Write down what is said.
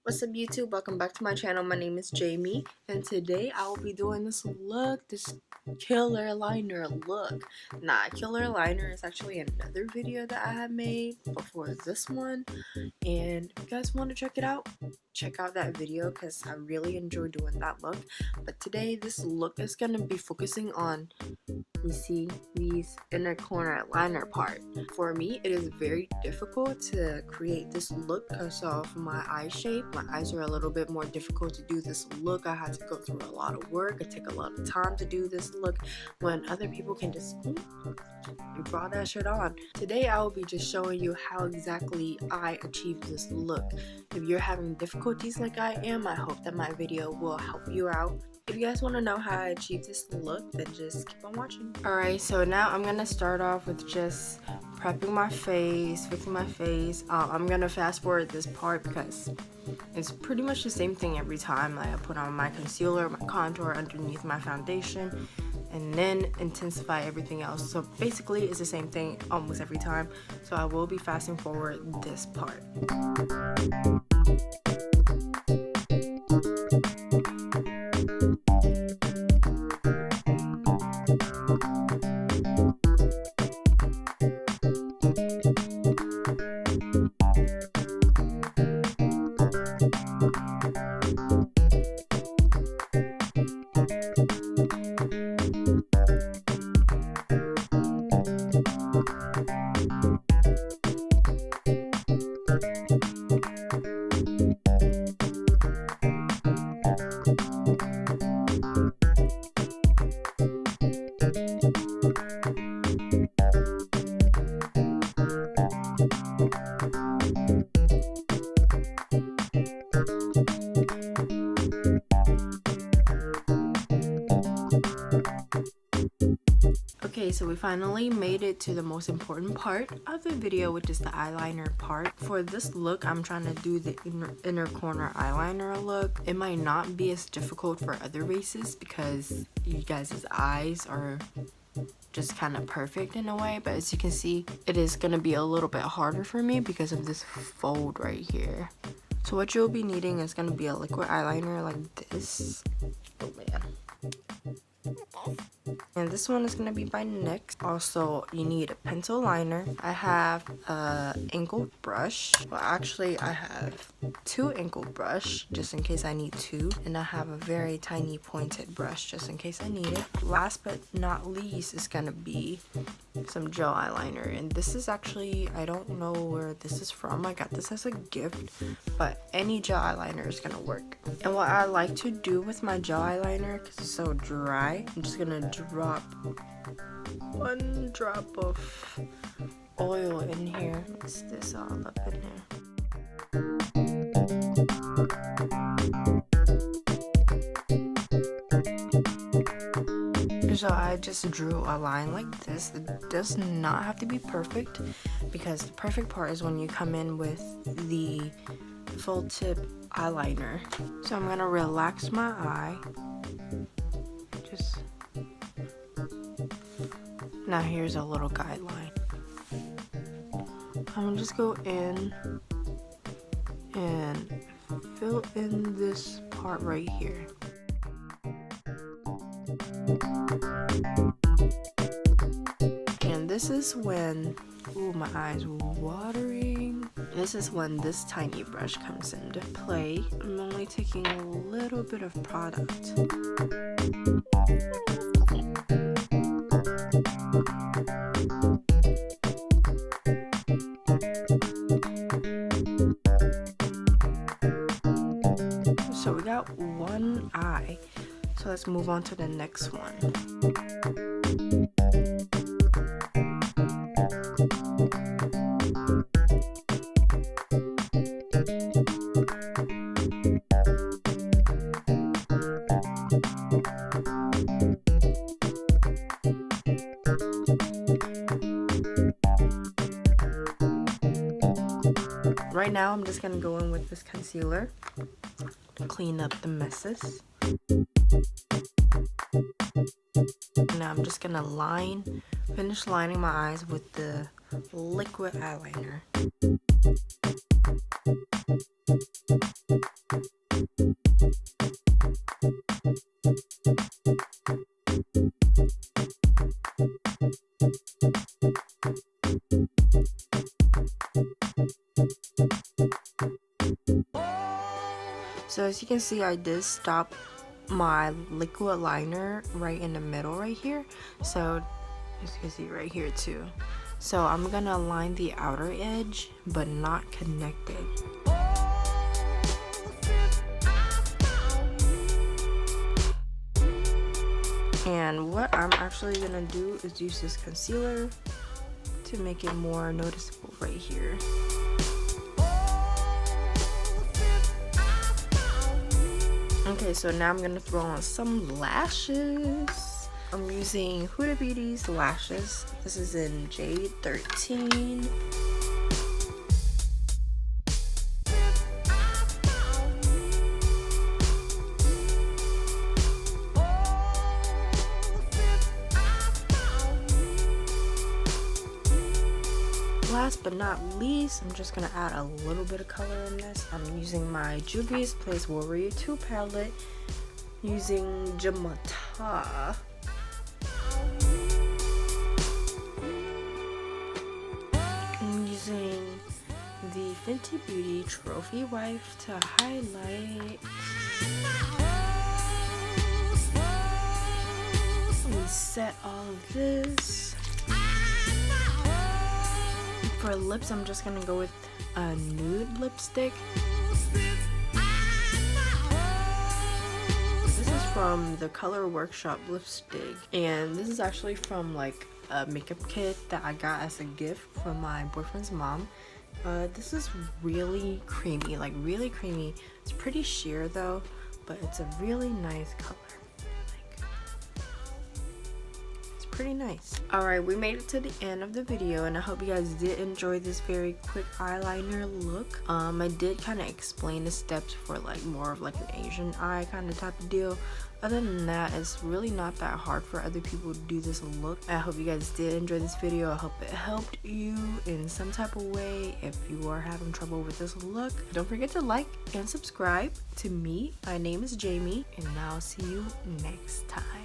What's up YouTube? Welcome back to my channel. My name is Jamie and today I will be doing this killer liner look. Killer liner is actually another video that I have made before this one, and if you guys want to check it out, check out that video because I really enjoy doing that look. But today this look is going to be focusing on, you see these inner corner liner part. For me, it is very difficult to create this look because of my eye shape. My eyes are a little bit more difficult to do this look. I had to go through a lot of work. It took a lot of time to do this look when other people can just draw that shit on. Today I will be just showing you how exactly I achieved this look. If you're having difficulties like I am, I hope that my video will help you out. If you guys want to know how I achieved this look, then just keep on watching. Alright, so now I'm going to start off with just prepping my face, fixing my face. I'm going to fast forward this part because it's pretty much the same thing every time. Like, I put on my concealer, my contour underneath my foundation, and then intensify everything else. So basically it's the same thing almost every time. So I will be fasting forward this part. Okay, so we finally made it to the most important part of the video, which is the eyeliner part. For this look, I'm trying to do the inner corner eyeliner look. It might not be as difficult for other races because you guys' eyes are just kind of perfect in a way, but as you can see, it is going to be a little bit harder for me because of this fold right here. So what you'll be needing is going to be a liquid eyeliner like this. Oh man. And this one is going to be by NYX. Also, you need a pencil liner. I have a angled brush. Well, actually, I have two angled brush just in case I need two. And I have a very tiny pointed brush just in case I need it. Last but not least is going to be some gel eyeliner. And this is actually, I don't know where this is from. I got this as a gift, but any gel eyeliner is going to work. And what I like to do with my gel eyeliner, because it's so dry, I'm just going to drop one drop of oil in here. Mix this all up in here. So I just drew a line like this. It does not have to be perfect because the perfect part is when you come in with the full tip eyeliner. So I'm gonna relax my eye. Now here's a little guideline. I'm gonna just go in and fill in this part right here. And this is when, ooh, my eyes watering. This is when this tiny brush comes into play. I'm only taking a little bit of product. So we got one eye, so let's move on to the next one. Right now I'm just gonna go in with this concealer to clean up the messes. Now I'm just gonna finish lining my eyes with the liquid eyeliner. So as you can see, I did stop my liquid liner right in the middle right here. So as you can see right here too. So I'm gonna line the outer edge but not connected. And what I'm actually gonna do is use this concealer to make it more noticeable right here. Okay, so now I'm gonna throw on some lashes. I'm using Huda Beauty's lashes. This is in Jade 13. Last but not least, I'm just gonna add a little bit of color in this. I'm using my Juvia's Place Warrior 2 palette using Jamata. I'm using the Fenty Beauty Trophy Wife to highlight. We set all of this. For lips, I'm just gonna go with a nude lipstick. This is from the Color Workshop lipstick, and this is actually from like a makeup kit that I got as a gift from my boyfriend's mom. This is really creamy, like really creamy. It's pretty sheer though, but it's a really nice color. Pretty nice. Alright, we made it to the end of the video, and I hope you guys did enjoy this very quick eyeliner look. I did kind of explain the steps for like more of like an Asian eye kind of type of deal. Other than that, it's really not that hard for other people to do this look. I hope you guys did enjoy this video. I hope it helped you in some type of way if you are having trouble with this look. Don't forget to like and subscribe to me. My name is Jamie, and I'll see you next time.